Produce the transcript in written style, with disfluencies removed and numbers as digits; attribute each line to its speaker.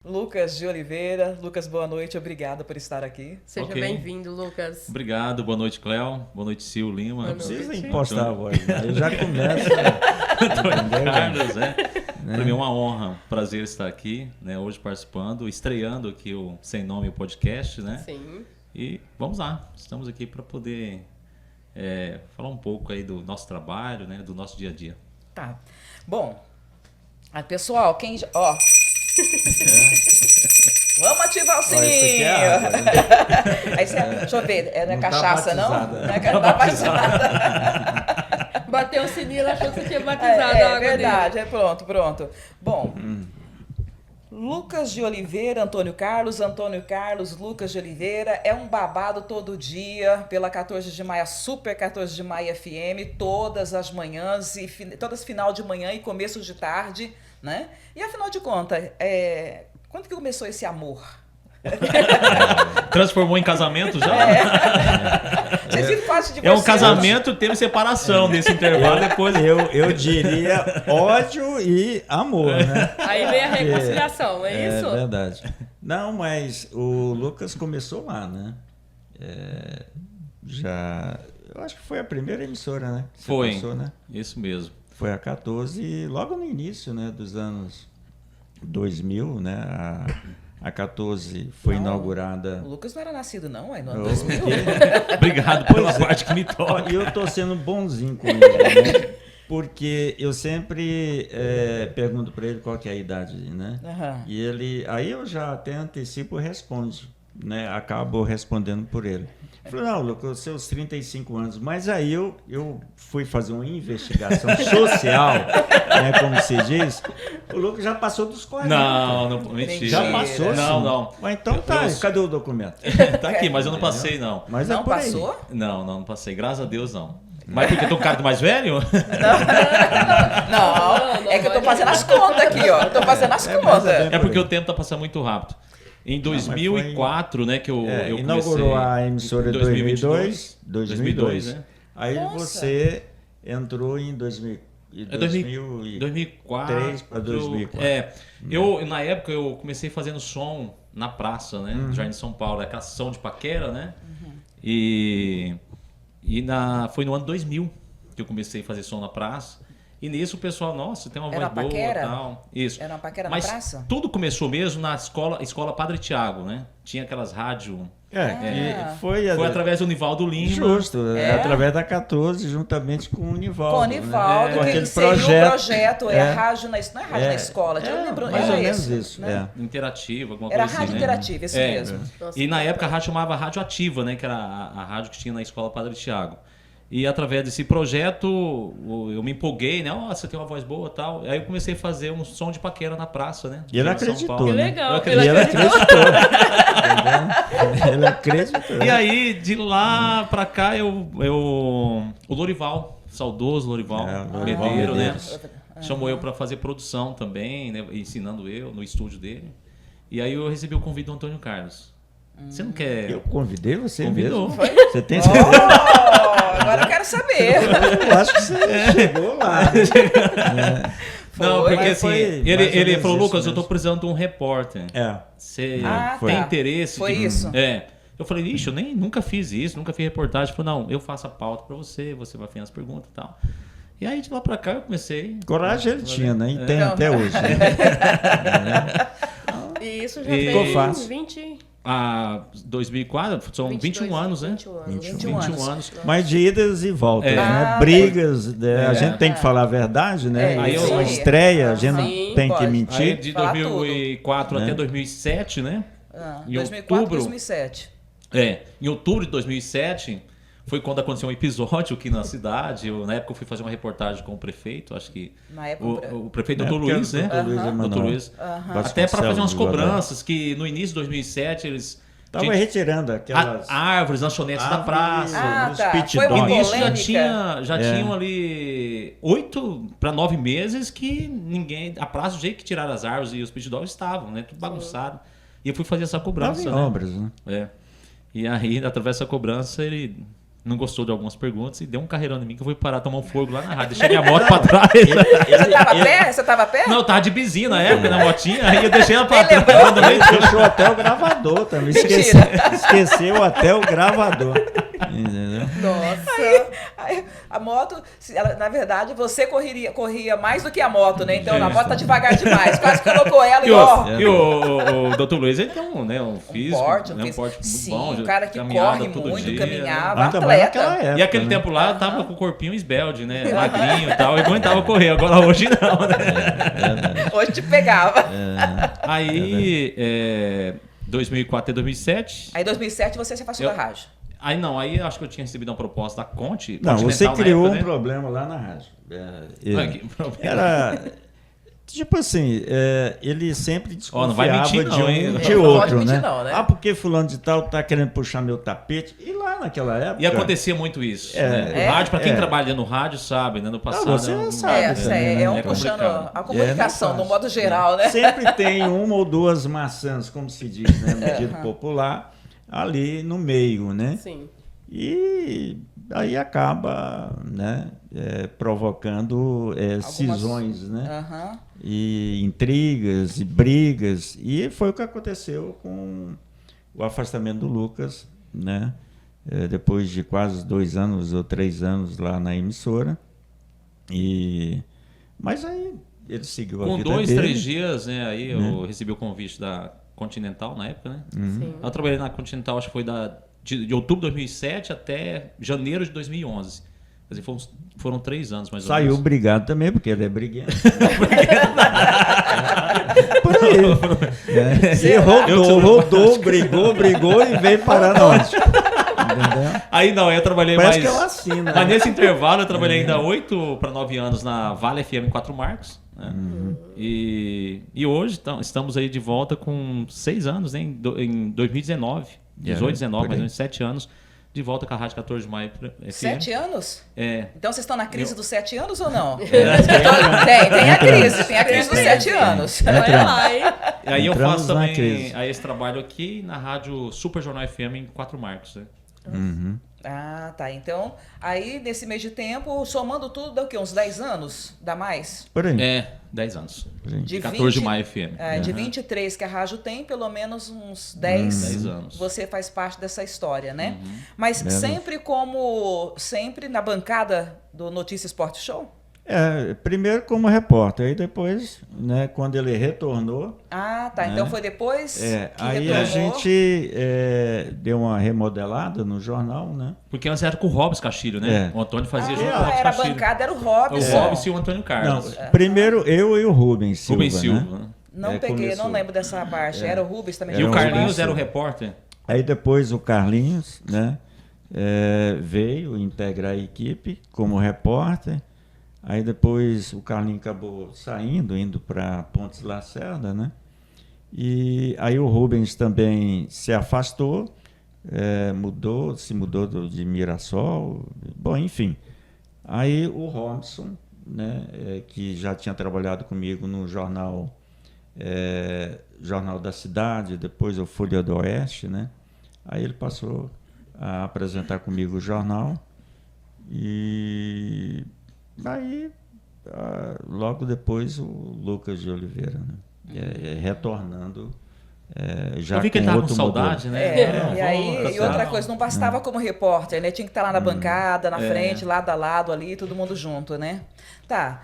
Speaker 1: Lucas de Oliveira. Lucas, boa noite, obrigada por estar aqui.
Speaker 2: Seja bem-vindo, Lucas.
Speaker 3: Obrigado, boa noite, Cléo. Boa noite, Sil Lima.
Speaker 4: Não precisa impostar a voz, né? Eu já começo.
Speaker 3: Carlos, né? Para mim é uma honra, um prazer estar aqui, né? Hoje participando, estreando aqui o Sem Nome Podcast, né?
Speaker 2: Sim.
Speaker 3: E vamos lá, estamos aqui para poder falar um pouco aí do nosso trabalho, né? Do nosso dia a dia.
Speaker 1: Tá. Bom, pessoal, quem já... Vamos ativar o sininho. Deixa eu ver, não é
Speaker 4: Não
Speaker 1: cachaça,
Speaker 4: tá
Speaker 1: não?
Speaker 4: batizada.
Speaker 1: Não é batizada.
Speaker 2: Bateu o sininho, ela achou que você tinha batizado a água
Speaker 1: verdade,
Speaker 2: dele.
Speaker 1: Pronto. Bom, Lucas de Oliveira, Antônio Carlos, Lucas de Oliveira, é um babado todo dia pela 14 de maio, Super 14 de maio FM, todas as manhãs, todas final de manhã e começo de tarde, né? E afinal de contas, quando que começou esse amor?
Speaker 3: Transformou em casamento já?
Speaker 1: Vocês viram fácil de
Speaker 3: É um casamento, teve separação desse intervalo depois.
Speaker 4: Eu diria ódio e amor, né?
Speaker 2: Aí vem a reconciliação, é isso?
Speaker 4: É verdade. Não, mas o Lucas começou lá, né? Eu acho que foi a primeira emissora, né? Que você
Speaker 3: Foi,
Speaker 4: passou, né?
Speaker 3: isso mesmo.
Speaker 4: Foi a 14, logo no início, né, dos anos 2000, né? A 14 foi inaugurada...
Speaker 1: O Lucas não era nascido, não, no ano 2000.
Speaker 3: Obrigado pela parte que me toca.
Speaker 4: E eu tô sendo bonzinho com ele, né? Porque eu sempre pergunto para ele qual que é a idade, né?
Speaker 1: Uhum.
Speaker 4: E ele... Aí eu já até antecipo e respondo, né? Acabo respondendo por ele. Eu falei, não, Lucas, seus 35 anos. Mas aí eu fui fazer uma investigação social, né, como se diz. O Lucas já passou dos 40.
Speaker 3: Não, mentira.
Speaker 4: Já passou,
Speaker 3: Não.
Speaker 4: Mas então tá, cadê o documento?
Speaker 3: Tá aqui, mas eu não passei, não.
Speaker 4: Mas
Speaker 1: Não
Speaker 4: é por aí.
Speaker 1: passou?
Speaker 3: Não passei. Graças a Deus, não. Mas porque eu tô com cara do mais velho?
Speaker 1: Não, é que eu tô fazendo as contas aqui, ó. Eu tô fazendo as contas.
Speaker 3: É porque o tempo tá passando muito rápido. Em 2004, né, que eu
Speaker 4: inaugurou
Speaker 3: comecei...
Speaker 4: a emissora em 2002,
Speaker 3: né?
Speaker 4: Aí
Speaker 1: Nossa.
Speaker 4: Você entrou em
Speaker 3: 2004
Speaker 4: para 2004.
Speaker 3: Na época eu comecei fazendo som na praça, né, no Jardim de São Paulo, aquela sessão de paquera, né? Foi no ano 2000 que eu comecei a fazer som na praça. E nisso o pessoal, nossa, tem uma voz boa e tal. Isso.
Speaker 1: Era uma paquera
Speaker 3: Mas
Speaker 1: na praça?
Speaker 3: tudo começou mesmo na escola Padre Tiago, né? Tinha aquelas rádios.
Speaker 4: Foi
Speaker 3: através do Nivaldo Lima.
Speaker 4: Justo, através da 14, juntamente com o Nivaldo.
Speaker 1: Com o Nivaldo,
Speaker 4: Com
Speaker 1: que
Speaker 4: aquele
Speaker 1: seria
Speaker 4: projeto,
Speaker 1: o projeto, não é rádio na escola, eu não lembro,
Speaker 4: mais
Speaker 1: era
Speaker 4: ou menos
Speaker 1: esse,
Speaker 4: isso.
Speaker 1: né?
Speaker 3: Interativo, alguma
Speaker 1: Era
Speaker 3: coisa assim,
Speaker 1: rádio
Speaker 3: né?
Speaker 1: interativa, isso mesmo.
Speaker 2: Nossa,
Speaker 3: E na época a rádio chamava Rádio Ativa, né? Que era a rádio que tinha na escola Padre Tiago. E através desse projeto eu me empolguei, né? Você tem uma voz boa e tal. Aí eu comecei a fazer um som de paquera na praça, né?
Speaker 4: E ele
Speaker 3: Em São
Speaker 4: acreditou,
Speaker 3: Paulo.
Speaker 2: Que
Speaker 4: né?
Speaker 2: legal.
Speaker 4: E ele acreditou. Ele acreditou.
Speaker 3: E aí, de lá pra cá, o Lorival, saudoso Lorival, Medeiros, né? Chamou eu pra fazer produção também, né? Ensinando eu no estúdio dele. E aí eu recebi o convite do Antônio Carlos. Você não quer...
Speaker 4: Eu convidei você
Speaker 3: Convidou.
Speaker 4: mesmo. Você tem certeza?
Speaker 1: Agora eu quero saber.
Speaker 4: Eu acho que você chegou lá.
Speaker 3: Não, porque
Speaker 4: Mas
Speaker 3: assim,
Speaker 4: foi mais ou
Speaker 3: ele
Speaker 4: menos
Speaker 3: falou,
Speaker 4: isso
Speaker 3: Lucas, eu tô
Speaker 4: mesmo.
Speaker 3: precisando de um repórter. Você tem
Speaker 1: tá.
Speaker 3: interesse?
Speaker 1: Foi isso?
Speaker 3: Eu falei, ixi, eu nunca fiz isso, nunca fiz reportagem. Ele falou, não, eu faço a pauta pra você vai fazer as perguntas e tal. E aí de lá pra cá eu comecei...
Speaker 4: Coragem ele tinha, né? E tem até hoje. Né?
Speaker 2: E isso já
Speaker 3: Ficou
Speaker 2: tem
Speaker 4: fácil.
Speaker 2: 20...
Speaker 3: 2004, são 21 anos, né?
Speaker 2: 21
Speaker 3: anos.
Speaker 4: Mas de idas e voltas, né?
Speaker 1: Ah,
Speaker 4: Brigas, né? A gente tem que falar a verdade, né?
Speaker 3: Aí
Speaker 4: Isso é
Speaker 3: eu-
Speaker 4: uma estreia, a gente
Speaker 2: Sim,
Speaker 4: não tem que
Speaker 1: pode.
Speaker 3: Aí
Speaker 4: mentir.
Speaker 3: de
Speaker 1: Falar
Speaker 3: 2004 até 2007, né? Em
Speaker 1: 2004,
Speaker 3: outubro,
Speaker 1: 2007.
Speaker 3: em outubro de 2007 foi quando aconteceu um episódio aqui na cidade. Na época eu fui fazer uma reportagem com o prefeito, acho que
Speaker 1: Na época,
Speaker 3: o prefeito
Speaker 4: Na
Speaker 3: Dr.
Speaker 4: época,
Speaker 3: Luiz, né?
Speaker 4: Dr. Luiz Emanuel.
Speaker 3: Dr. Luiz. Até para fazer umas cobranças que no início de 2007 eles
Speaker 4: Tava retirando aquelas
Speaker 3: árvores, lanchonetes da praça.
Speaker 4: os
Speaker 1: tá.
Speaker 4: pit
Speaker 1: Foi uma
Speaker 4: dogs.
Speaker 3: No início
Speaker 1: polêmica.
Speaker 3: já tinham ali 8 para 9 meses que a praça, do jeito que tiraram as árvores e os pit dogs estavam, né? Tudo bagunçado. E eu fui fazer essa
Speaker 4: Tava
Speaker 3: cobrança,
Speaker 4: em
Speaker 3: né?
Speaker 4: obras, né?
Speaker 3: E aí, através dessa cobrança, ele não gostou de algumas perguntas e deu um carreirão em mim que eu fui parar tomar um fogo lá na rádio. Deixei minha moto pra trás.
Speaker 1: Você tava a pé? Você tava a pé?
Speaker 3: Não, eu tava de bizinho na época, na motinha, aí eu deixei ela pra
Speaker 1: Ele
Speaker 3: trás.
Speaker 1: lembrou?
Speaker 3: Ele
Speaker 4: Fechou até o gravador também. Esqueceu até o gravador. Entendeu?
Speaker 2: Nossa.
Speaker 1: Aí, a moto, na verdade, você corria mais do que a moto, né? Então a moto tá devagar demais. Quase colocou ela
Speaker 3: E,
Speaker 1: igual.
Speaker 3: e o Dr. Luiz, ele tem um físico,
Speaker 1: Porte,
Speaker 3: né, um porte muito
Speaker 1: sim,
Speaker 3: bom.
Speaker 1: um cara que
Speaker 3: caminhada
Speaker 1: corre
Speaker 3: todo
Speaker 1: muito,
Speaker 3: dia,
Speaker 1: caminhava,
Speaker 4: Ainda mais
Speaker 1: atleta.
Speaker 4: naquela época,
Speaker 3: E aquele
Speaker 4: né?
Speaker 3: tempo lá, eu tava com o corpinho esbelde, né? Magrinho e tal, eu aguentava correr. Agora hoje não, né?
Speaker 1: Hoje te pegava.
Speaker 3: Aí, 2004 até 2007...
Speaker 1: Aí em 2007 você se afastou da rádio.
Speaker 3: Aí não, aí eu acho que eu tinha recebido uma proposta da Conte.
Speaker 4: Não,
Speaker 3: Continental
Speaker 4: você
Speaker 3: na
Speaker 4: criou
Speaker 3: época,
Speaker 4: um
Speaker 3: né?
Speaker 4: problema lá na rádio.
Speaker 3: Ah, que problema.
Speaker 4: Era... Tipo assim, ele sempre
Speaker 3: Ó, não vai
Speaker 4: desconfiava
Speaker 3: mentir não, hein?
Speaker 4: de
Speaker 1: Não
Speaker 4: outro,
Speaker 1: pode mentir
Speaker 4: né?
Speaker 1: não, né?
Speaker 4: Ah, porque fulano de tal tá querendo puxar meu tapete. E lá naquela época...
Speaker 3: E acontecia muito isso.
Speaker 4: É,
Speaker 3: né? O rádio, pra quem
Speaker 4: é.
Speaker 3: trabalha no rádio, sabe, né? No passado.
Speaker 4: você sabe também, né?
Speaker 1: É puxando
Speaker 3: complicado.
Speaker 1: a comunicação,
Speaker 4: não é
Speaker 1: do modo geral, né?
Speaker 4: Sempre tem uma ou duas maçãs, como se diz, né? No dito popular, ali no meio, né?
Speaker 2: Sim.
Speaker 4: E aí acaba, né, provocando cisões, né?
Speaker 1: Aham.
Speaker 4: E intrigas e brigas. E foi o que aconteceu com o afastamento do Lucas, né? Depois de quase 2 anos ou 3 anos lá na emissora. Mas aí ele seguiu a
Speaker 3: Com
Speaker 4: vida
Speaker 3: 2,
Speaker 4: dele.
Speaker 3: 3 dias, né? Aí eu recebi o convite da Continental na época, né?
Speaker 2: Sim.
Speaker 3: Eu trabalhei na Continental, acho que foi de outubro de 2007 até janeiro de 2011. Quer dizer, foram 3 anos mais ou
Speaker 4: Saiu
Speaker 3: menos.
Speaker 4: brigado também, porque ele é briguento. Por aí. E rodou, brigou e veio parar na onde? Entendeu?
Speaker 3: Aí não, eu trabalhei
Speaker 4: Parece
Speaker 3: mais...
Speaker 4: que é vacina.
Speaker 3: Mas nesse intervalo eu trabalhei ainda 8 para 9 anos na Vale FM em 4 Marcos. Né? E hoje estamos aí de volta com 6 anos, né? Em 2019. 18, 19, mais ou menos 7 anos. De volta com a Rádio 14 de Maio FM.
Speaker 1: 7 anos?
Speaker 3: É.
Speaker 1: Então vocês estão na crise dos 7 anos ou não? Tem a crise dos 7 anos.
Speaker 2: Olha lá, hein?
Speaker 3: E aí eu
Speaker 4: Entramos
Speaker 3: faço
Speaker 4: na
Speaker 3: também
Speaker 4: crise.
Speaker 3: aí esse trabalho aqui na Rádio Super Jornal FM em 4 Marcos. Né?
Speaker 1: Ah, tá. Então, aí nesse mês de tempo, somando tudo, dá o quê? Uns 10 anos? Dá mais?
Speaker 4: Por aí.
Speaker 3: 10 anos.
Speaker 1: De
Speaker 3: 14 de Maio FM.
Speaker 1: De 23 que a rádio tem, pelo menos uns 10,
Speaker 3: 10 anos.
Speaker 1: você faz parte dessa história, né? Mas
Speaker 4: Verdade.
Speaker 1: sempre na bancada do Notícia Esporte Show?
Speaker 4: Primeiro como repórter, aí depois, né, quando ele retornou,
Speaker 1: Ah, tá. Então foi depois que
Speaker 4: aí
Speaker 1: retornou.
Speaker 4: a gente deu uma remodelada no jornal, né?
Speaker 3: Porque antes era com o Robson Castilho, né?
Speaker 4: É.
Speaker 3: O Antônio fazia junto com o
Speaker 1: Ah,
Speaker 3: Robson
Speaker 1: era a
Speaker 3: Castilho.
Speaker 1: bancada, era o
Speaker 3: O
Speaker 1: Robson.
Speaker 3: Robson e o Antônio Carlos.
Speaker 4: Não, primeiro eu e o Rubens Silva,
Speaker 3: Rubens Silva.
Speaker 4: né?
Speaker 3: Né?
Speaker 1: Não
Speaker 4: começou.
Speaker 1: não lembro dessa parte. Era o Rubens também.
Speaker 3: E o
Speaker 4: Era o
Speaker 3: Carlinhos
Speaker 4: Rubens
Speaker 3: era o
Speaker 4: Silva.
Speaker 3: repórter.
Speaker 4: Aí depois o Carlinhos, né, veio integrar a equipe como repórter. Aí depois o Carlinhos acabou saindo, indo para Pontes Lacerda, né? E aí o Rubens também se afastou, se mudou de Mirassol, bom, enfim. Aí o Robson, né, que já tinha trabalhado comigo no jornal da Cidade, depois o Folha do Oeste, né? Aí ele passou a apresentar comigo o jornal e aí logo depois o Lucas de Oliveira, né? Retornando já
Speaker 3: Eu vi que ele
Speaker 4: com
Speaker 3: tava com
Speaker 4: outro
Speaker 3: saudade,
Speaker 4: modelo.
Speaker 3: né?
Speaker 1: E aí,
Speaker 3: Volta,
Speaker 1: e outra
Speaker 3: tal.
Speaker 1: coisa, não bastava como repórter, né? Tinha que estar lá na bancada, na frente, lado a lado ali, todo mundo junto, né? Tá.